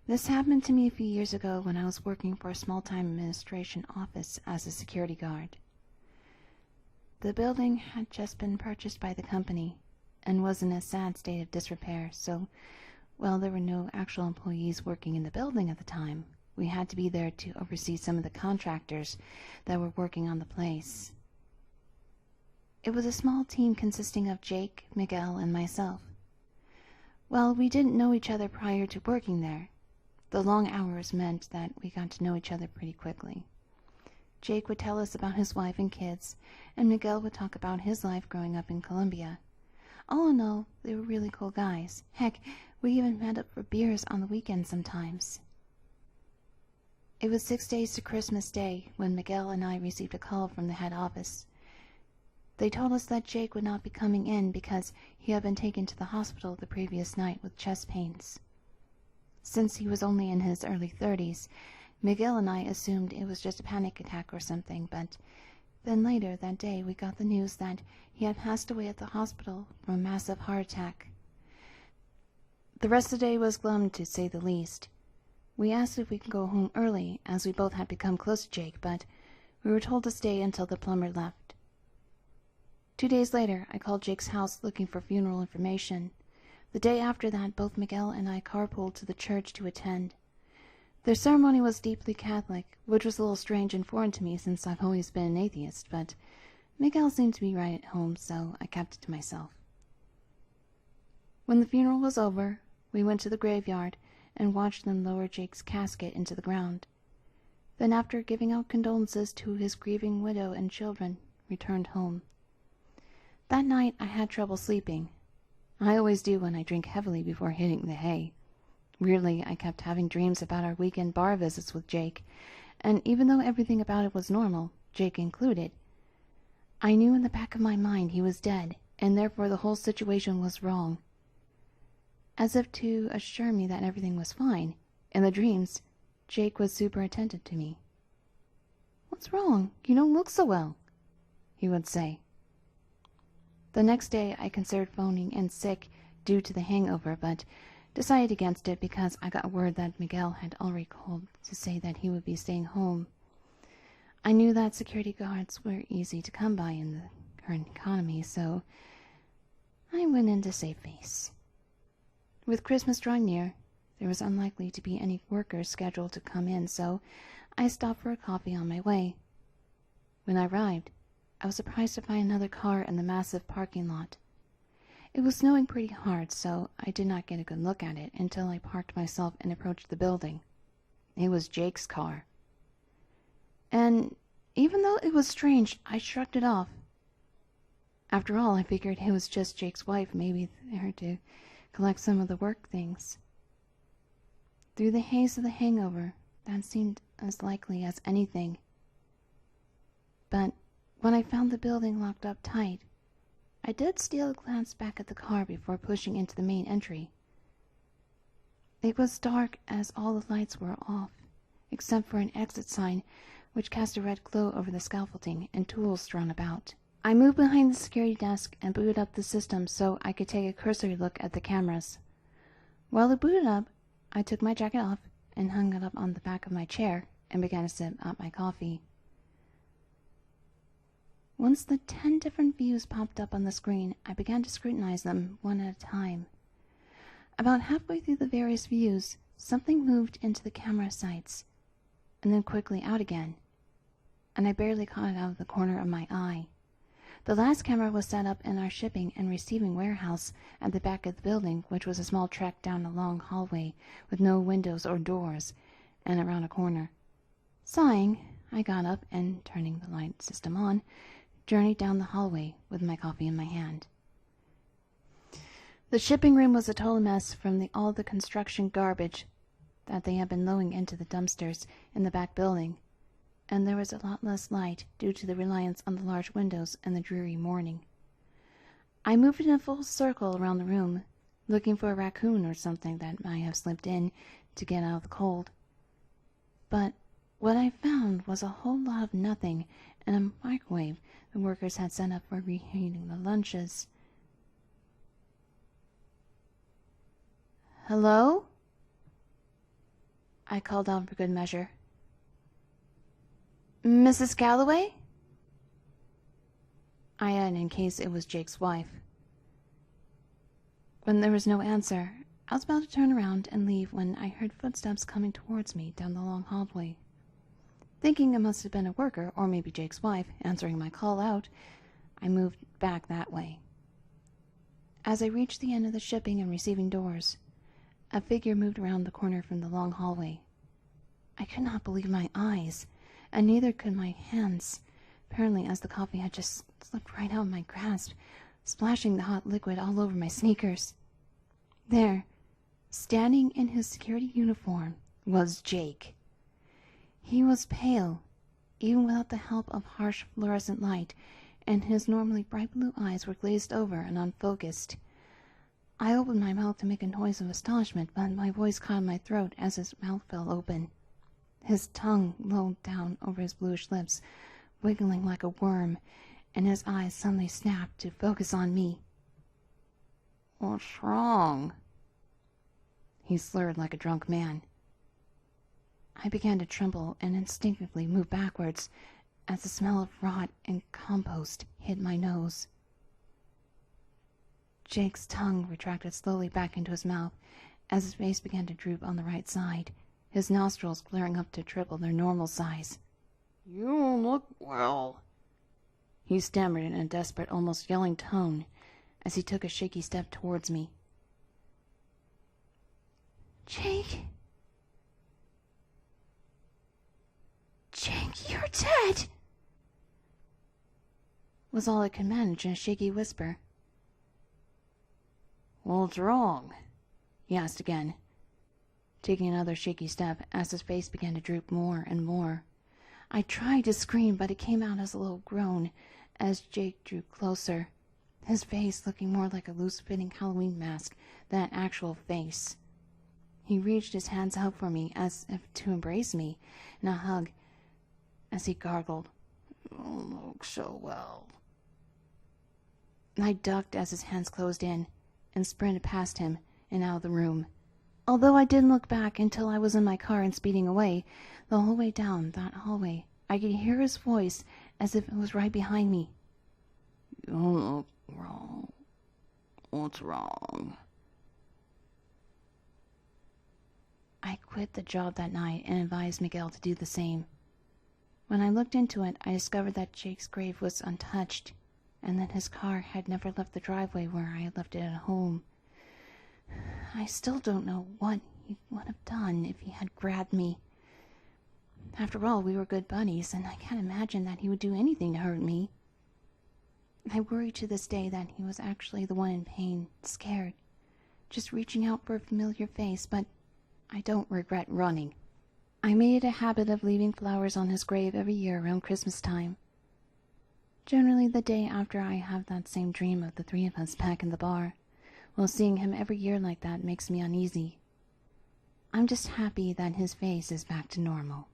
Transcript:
This happened to me a few years ago when I was working for a small-time administration office as a security guard. The building had just been purchased by the company and was in a sad state of disrepair, so while there were no actual employees working in the building at the time, we had to be there to oversee some of the contractors that were working on the place. It was a small team consisting of Jake, Miguel, and myself. Well, we didn't know each other prior to working there. The long hours meant that we got to know each other pretty quickly. Jake would tell us about his wife and kids, and Miguel would talk about his life growing up in Colombia. All in all, they were really cool guys. Heck, we even met up for beers on the weekends sometimes. It was 6 days to Christmas Day when Miguel and I received a call from the head office. They told us that Jake would not be coming in because he had been taken to the hospital the previous night with chest pains. Since he was only in his early 30s, Miguel and I assumed it was just a panic attack or something, but then later that day we got the news that he had passed away at the hospital from a massive heart attack. The rest of the day was glum, to say the least. We asked if we could go home early, as we both had become close to Jake, but we were told to stay until the plumber left. 2 days later, I called Jake's house looking for funeral information. The day after that, both Miguel and I carpooled to the church to attend. Their ceremony was deeply Catholic, which was a little strange and foreign to me since I've always been an atheist, but Miguel seemed to be right at home, so I kept it to myself. When the funeral was over, we went to the graveyard and watched them lower Jake's casket into the ground. Then, after giving out condolences to his grieving widow and children, returned home. That night I had trouble sleeping. I always do when I drink heavily before hitting the hay. Weirdly, I kept having dreams about our weekend bar visits with Jake, and even though everything about it was normal, Jake included, I knew in the back of my mind he was dead, and therefore the whole situation was wrong. As if to assure me that everything was fine, in the dreams, Jake was super attentive to me. "What's wrong? You don't look so well," he would say. The next day I considered phoning in sick due to the hangover, but decided against it because I got word that Miguel had already called to say that he would be staying home. I knew that security guards were easy to come by in the current economy, so I went in to save face. With Christmas drawing near, there was unlikely to be any workers scheduled to come in, so I stopped for a coffee on my way. When I arrived, I was surprised to find another car in the massive parking lot. It was snowing pretty hard, so I did not get a good look at it until I parked myself and approached the building. It was Jake's car. And even though it was strange, I shrugged it off. After all, I figured it was just Jake's wife, maybe there to collect some of the work things. Through the haze of the hangover, that seemed as likely as anything. But when I found the building locked up tight, I did steal a glance back at the car before pushing into the main entry. It was dark as all the lights were off, except for an exit sign which cast a red glow over the scaffolding and tools strewn about. I moved behind the security desk and booted up the system so I could take a cursory look at the cameras. While it booted up, I took my jacket off and hung it up on the back of my chair and began to sip out my coffee. Once the 10 different views popped up on the screen, I began to scrutinize them one at a time. About halfway through the various views, something moved into the camera sights, and then quickly out again, and I barely caught it out of the corner of my eye. The last camera was set up in our shipping and receiving warehouse at the back of the building, which was a small trek down a long hallway with no windows or doors, and around a corner. Sighing, I got up and, turning the light system on, journeyed down the hallway with my coffee in my hand. The shipping room was a total mess from all the construction garbage that they had been loading into the dumpsters in the back building, and there was a lot less light due to the reliance on the large windows and the dreary morning. I moved in a full circle around the room, looking for a raccoon or something that might have slipped in to get out of the cold. But what I found was a whole lot of nothing and a microwave the workers had set up for reheating the lunches. "Hello?" I called out for good measure. Mrs. Galloway? I added in case it was Jake's wife. When there was no answer, I was about to turn around and leave when I heard footsteps coming towards me down the long hallway. Thinking it must have been a worker, or maybe Jake's wife, answering my call out, I moved back that way. As I reached the end of the shipping and receiving doors, a figure moved around the corner from the long hallway. I could not believe my eyes, and neither could my hands, apparently as the coffee had just slipped right out of my grasp, splashing the hot liquid all over my sneakers. There, standing in his security uniform, was Jake. He was pale, even without the help of harsh fluorescent light, and his normally bright blue eyes were glazed over and unfocused. I opened my mouth to make a noise of astonishment, but my voice caught in my throat as his mouth fell open. His tongue lolled down over his bluish lips, wiggling like a worm, and his eyes suddenly snapped to focus on me. "What's wrong?" He slurred like a drunk man. I began to tremble and instinctively move backwards as the smell of rot and compost hit my nose. Jake's tongue retracted slowly back into his mouth as his face began to droop on the right side, his nostrils flaring up to triple their normal size. "You don't look well," he stammered in a desperate, almost yelling tone as he took a shaky step towards me. "Jake? Jake, you're dead!" was all I could manage in a shaky whisper. "What's wrong?" he asked again, taking another shaky step as his face began to droop more and more. I tried to scream, but it came out as a low groan as Jake drew closer, his face looking more like a loose-fitting Halloween mask than an actual face. He reached his hands out for me as if to embrace me in a hug as he gargled, "You don't look so well." I ducked as his hands closed in and sprinted past him and out of the room. Although I didn't look back until I was in my car and speeding away, the whole way down that hallway, I could hear his voice as if it was right behind me. "You look wrong. What's wrong?" I quit the job that night and advised Miguel to do the same. When I looked into it, I discovered that Jake's grave was untouched, and that his car had never left the driveway where I had left it at home. I still don't know what he would have done if he had grabbed me. After all, we were good buddies, and I can't imagine that he would do anything to hurt me. I worry to this day that he was actually the one in pain, scared, just reaching out for a familiar face, but I don't regret running. I made it a habit of leaving flowers on his grave every year around Christmas time. Generally the day after I have that same dream of the three of us back in the bar. Well, seeing him every year like that makes me uneasy. I'm just happy that his face is back to normal.